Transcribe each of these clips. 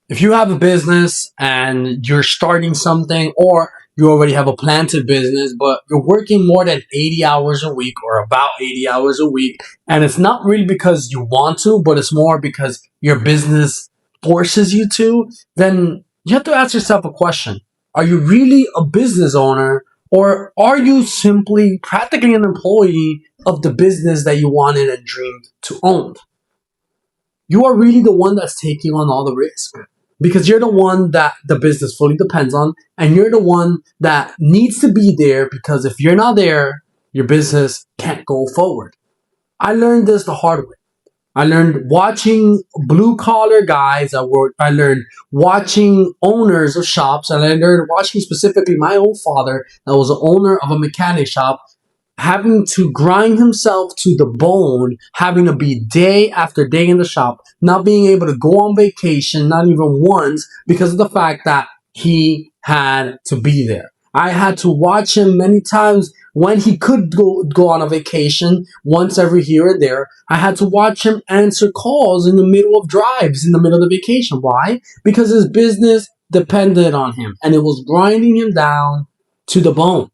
If you have a business and you're starting something, or you already have a planted business, but you're working more than 80 hours a week or about 80 hours a week, and it's not really because you want to, but it's more because your business forces you to, then you have to ask yourself a question. Are you really a business owner, or are you simply practically an employee of the business that you wanted and dreamed to own? You are really the one that's taking on all the risk because you're the one that the business fully depends on, and you're the one that needs to be there, because if you're not there, your business can't go forward. I learned this the hard way. I learned watching blue collar guys. I learned watching owners of shops, and I learned watching specifically my own father, that was the owner of a mechanic shop, having to grind himself to the bone, having to be day after day in the shop, not being able to go on vacation, not even once, because of the fact that he had to be there. I had to watch him many times when he could go on a vacation once every here and there. I had to watch him answer calls in the middle of drives, in the middle of the vacation. Why? Because his business depended on him, and it was grinding him down to the bone.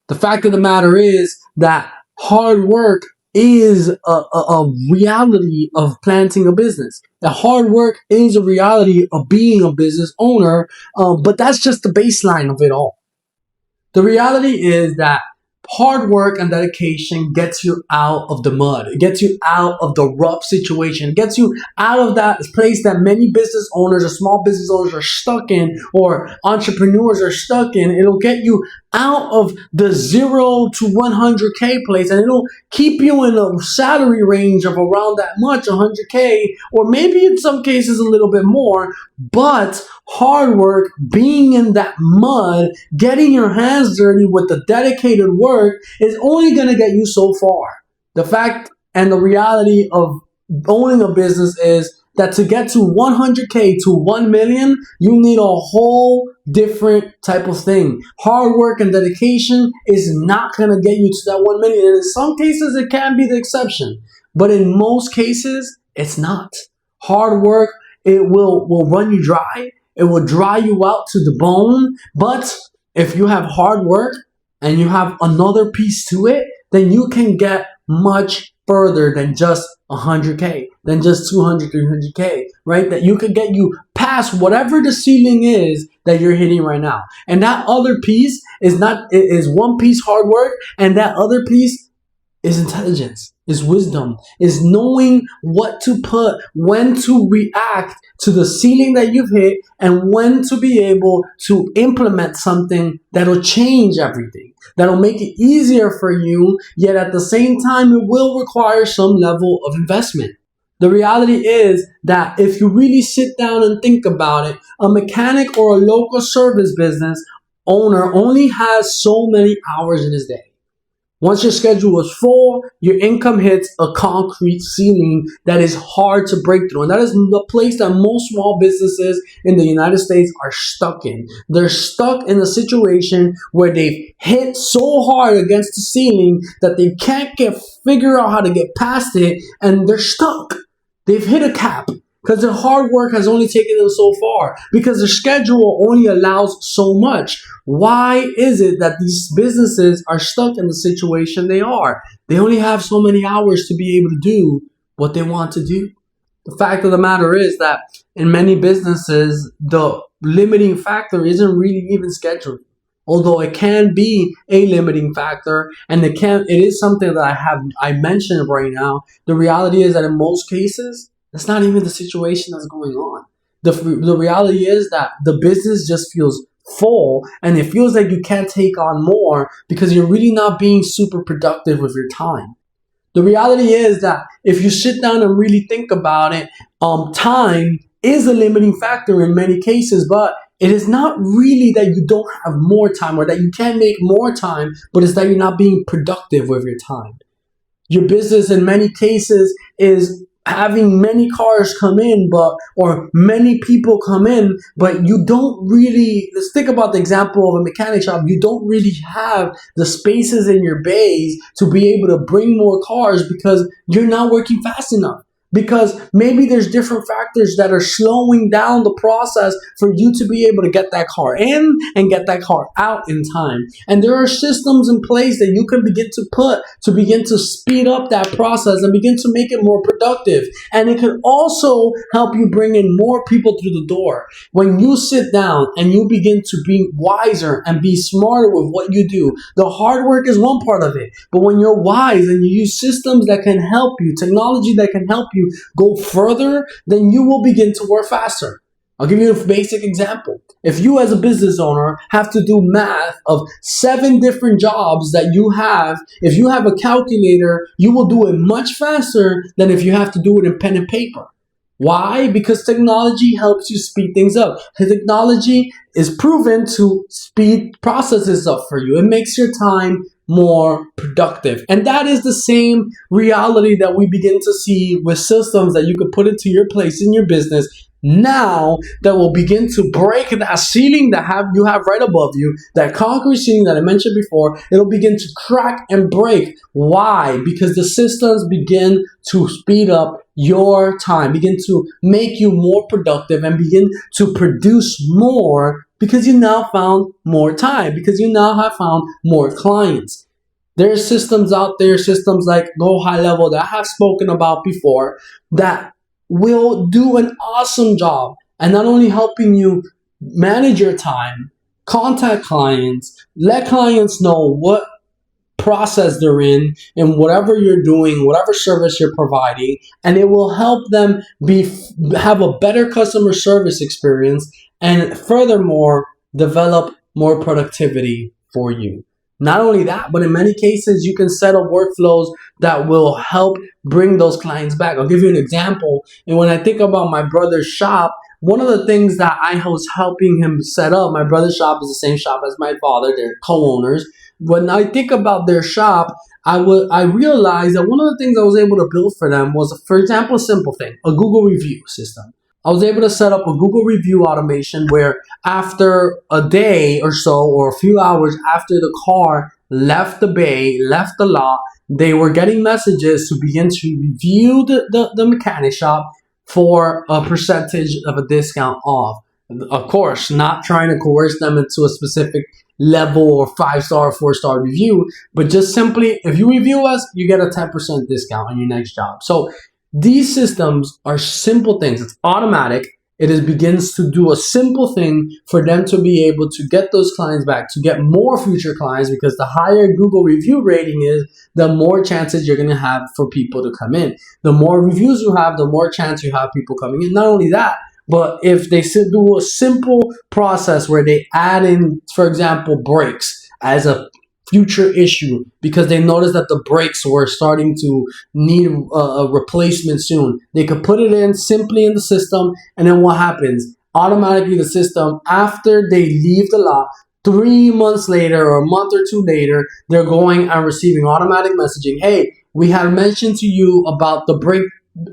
The fact of the matter is that hard work is a reality of planting a business. The hard work is a reality of being a business owner, but that's just the baseline of it all. The reality is that hard work and dedication gets you out of the mud. It gets you out of the rough situation. It gets you out of that place that many business owners or small business owners are stuck in, or entrepreneurs are stuck in. It'll get you out of the 0 to 100K place, and it'll keep you in a salary range of around that much, 100K, or maybe in some cases a little bit more. But hard work, being in that mud, getting your hands dirty with the dedicated work, is only going to get you so far. The fact and the reality of owning a business is that to get to 100K to 1 million, you need a whole different type of thing. Hard work and dedication is not going to get you to that 1 million. And in some cases, it can be the exception. But in most cases, it's not. Hard work, it will run you dry. It will dry you out to the bone. But if you have hard work and you have another piece to it, then you can get much further than just 100K, than just 200, 300K, right? That you can get you past whatever the ceiling is that you're hitting right now. And that other piece is one piece hard work, and that other piece is intelligence, is wisdom, is knowing what to put, when to react to the ceiling that you've hit, and when to be able to implement something that'll change everything, that'll make it easier for you, yet at the same time, it will require some level of investment. The reality is that if you really sit down and think about it, a mechanic or a local service business owner only has so many hours in his day. Once your schedule is full, your income hits a concrete ceiling that is hard to break through. And that is the place that most small businesses in the United States are stuck in. They're stuck in a situation where they've hit so hard against the ceiling that they can't figure out how to get past it, and they're stuck. They've hit a cap because their hard work has only taken them so far, because their schedule only allows so much. Why is it that these businesses are stuck in the situation they are? They only have so many hours to be able to do what they want to do. The fact of the matter is that in many businesses, the limiting factor isn't really even scheduling. Although it can be a limiting factor, and it is something that I mentioned right now. The reality is that in most cases, that's not even the situation that's going on. The reality is that the business just feels full, and it feels like you can't take on more because you're really not being super productive with your time. The reality is that if you sit down and really think about it, time is a limiting factor in many cases, but it is not really that you don't have more time or that you can make more time, but it's that you're not being productive with your time. Your business in many cases is having many cars come in, or many people come in, but you don't really, let's think about the example of a mechanic shop. You don't really have the spaces in your bays to be able to bring more cars because you're not working fast enough. because maybe there's different factors that are slowing down the process for you to be able to get that car in and get that car out in time. And there are systems in place that you can begin to put to begin to speed up that process and begin to make it more productive. And it can also help you bring in more people through the door. When you sit down and you begin to be wiser and be smarter with what you do, the hard work is one part of it. But when you're wise and you use systems that can help you, technology that can help you go further, then you will begin to work faster. I'll give you a basic example. If you as a business owner have to do math of 7 different jobs that you have, if you have a calculator, you will do it much faster than if you have to do it in pen and paper. Why? Because technology helps you speed things up. Technology is proven to speed processes up for you. It makes your time more productive. And that is the same reality that we begin to see with systems that you could put into your place in your business now that will begin to break that ceiling that you have right above you, that concrete ceiling that I mentioned before. It'll begin to crack and break. Why? Because the systems begin to speed up your time, begin to make you more productive and begin to produce more because you now found more time, because you now have found more clients. There are systems out there, systems like GoHighLevel that I have spoken about before, that will do an awesome job and not only helping you manage your time, contact clients, let clients know what process they're in whatever you're doing, whatever service you're providing, and it will help them have a better customer service experience and furthermore develop more productivity for you. Not only that, but in many cases, you can set up workflows that will help bring those clients back. I'll give you an example. And when I think about my brother's shop, one of the things that I was helping him set up, my brother's shop is the same shop as my father. They're co-owners. When I think about their shop, I realized that one of the things I was able to build for them was, for example, a simple thing, a Google review system. I was able to set up a Google review automation where after a day or so, or a few hours after the car left the bay, left the lot, they were getting messages to begin to review the mechanic shop for a percentage of a discount off. Of course, not trying to coerce them into a specific level or 5-star, 4-star review, but just simply, if you review us, you get a 10% discount on your next job. So these systems are simple things. It's automatic. It begins to do a simple thing for them to be able to get those clients back, to get more future clients, because the higher Google review rating is, the more chances you're going to have for people to come in. The more reviews you have, the more chance you have people coming in. Not only that, but if they do a simple process where they add in, for example, brakes as a future issue because they noticed that the brakes were starting to need a replacement soon, they could put it in simply in the system, and then what happens? Automatically, the system, after they leave the lot, 3 months later or a month or two later, they're going and receiving automatic messaging. Hey, we have mentioned to you about the brake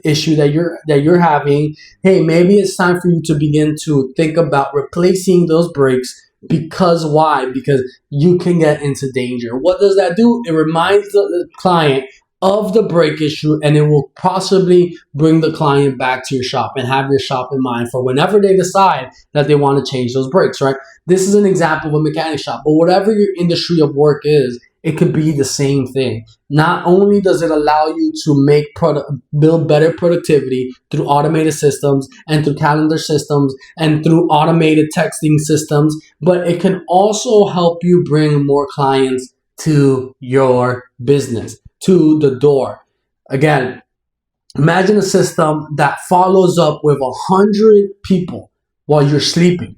issue that you're having. Hey, maybe it's time for you to begin to think about replacing those brakes. Because why? Because you can get into danger. What does that do? It reminds the client of the brake issue, and it will possibly bring the client back to your shop and have your shop in mind for whenever they decide that they want to change those brakes, right? This is an example of a mechanic shop, but whatever your industry of work is, it could be the same thing. Not only does it allow you to build better productivity through automated systems and through calendar systems and through automated texting systems, but it can also help you bring more clients to your business, to the door. Again, imagine a system that follows up with 100 people while you're sleeping.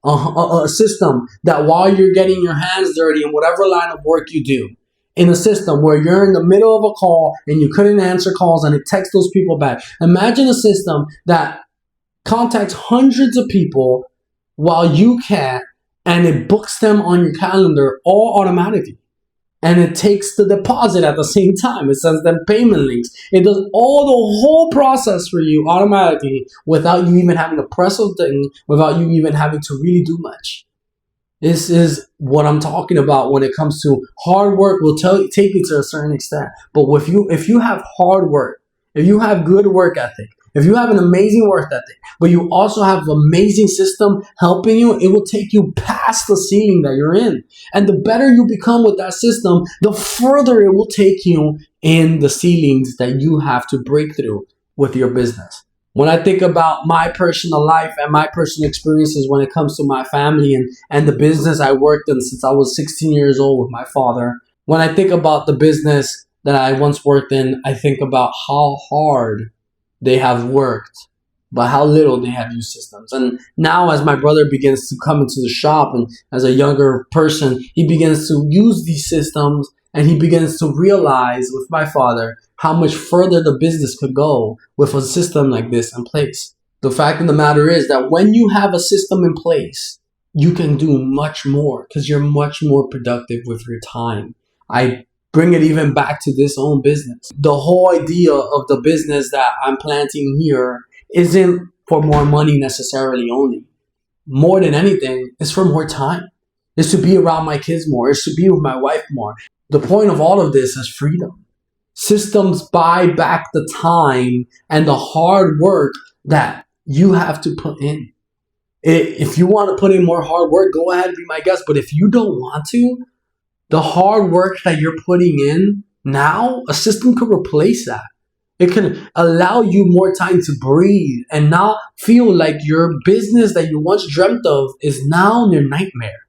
A system that while you're getting your hands dirty in whatever line of work you do, in a system where you're in the middle of a call and you couldn't answer calls and it texts those people back. Imagine a system that contacts hundreds of people while you can't, and it books them on your calendar all automatically. And it takes the deposit at the same time. It sends them payment links. It does the whole process for you automatically without you even having to press a thing, without you even having to really do much. This is what I'm talking about when it comes to hard work. Will take you to a certain extent. But if you have hard work if you have good work ethic, if you have an amazing work ethic, but you also have an amazing system helping you, it will take you past the ceiling that you're in. And the better you become with that system, the further it will take you in the ceilings that you have to break through with your business. When I think about my personal life and my personal experiences when it comes to my family and the business I worked in since I was 16 years old with my father, when I think about the business that I once worked in, I think about how hard they have worked, but how little they have used systems. And now as my brother begins to come into the shop and as a younger person, he begins to use these systems and he begins to realize with my father how much further the business could go with a system like this in place. The fact of the matter is that when you have a system in place, you can do much more because you're much more productive with your time. I bring it even back to this own business. The whole idea of the business that I'm planting here isn't for more money necessarily only. More than anything, it's for more time. It's to be around my kids more. It's to be with my wife more. The point of all of this is freedom. Systems buy back the time and the hard work that you have to put in. If you want to put in more hard work, go ahead and be my guest. But if you don't want to, the hard work that you're putting in now, a system could replace that. It can allow you more time to breathe and not feel like your business that you once dreamt of is now your nightmare.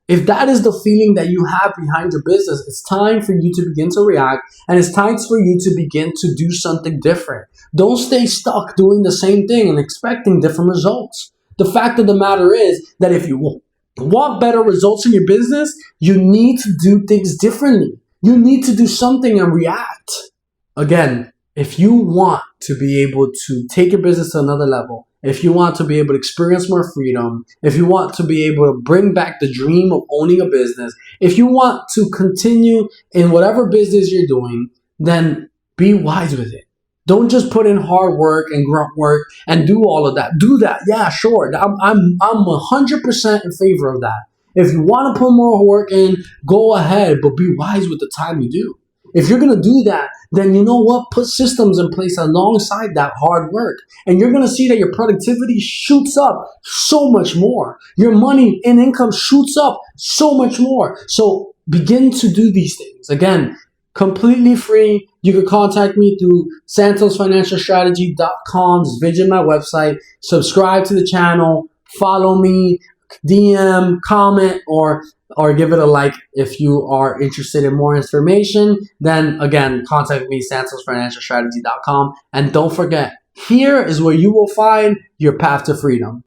If that is the feeling that you have behind your business, it's time for you to begin to react and it's time for you to begin to do something different. Don't stay stuck doing the same thing and expecting different results. The fact of the matter is that if you want better results in your business, you need to do things differently. You need to do something and react. Again, if you want to be able to take your business to another level, if you want to be able to experience more freedom, if you want to be able to bring back the dream of owning a business, if you want to continue in whatever business you're doing, then be wise with it. Don't just put in hard work and grunt work and do all of that. Do that, yeah, sure. I'm 100% in favor of that. If you want to put more work in, go ahead, but be wise with the time you do. If you're going to do that, then you know what? Put systems in place alongside that hard work. And you're going to see that your productivity shoots up so much more. Your money and income shoots up so much more. So begin to do these things. Again, completely free. You can contact me through santosfinancialstrategy.com. Just visit my website. Subscribe to the channel. Follow me. DM, comment, or give it a like if you are interested in more information. Then again, contact me, santosfinancialstrategy.com. And don't forget, here is where you will find your path to freedom.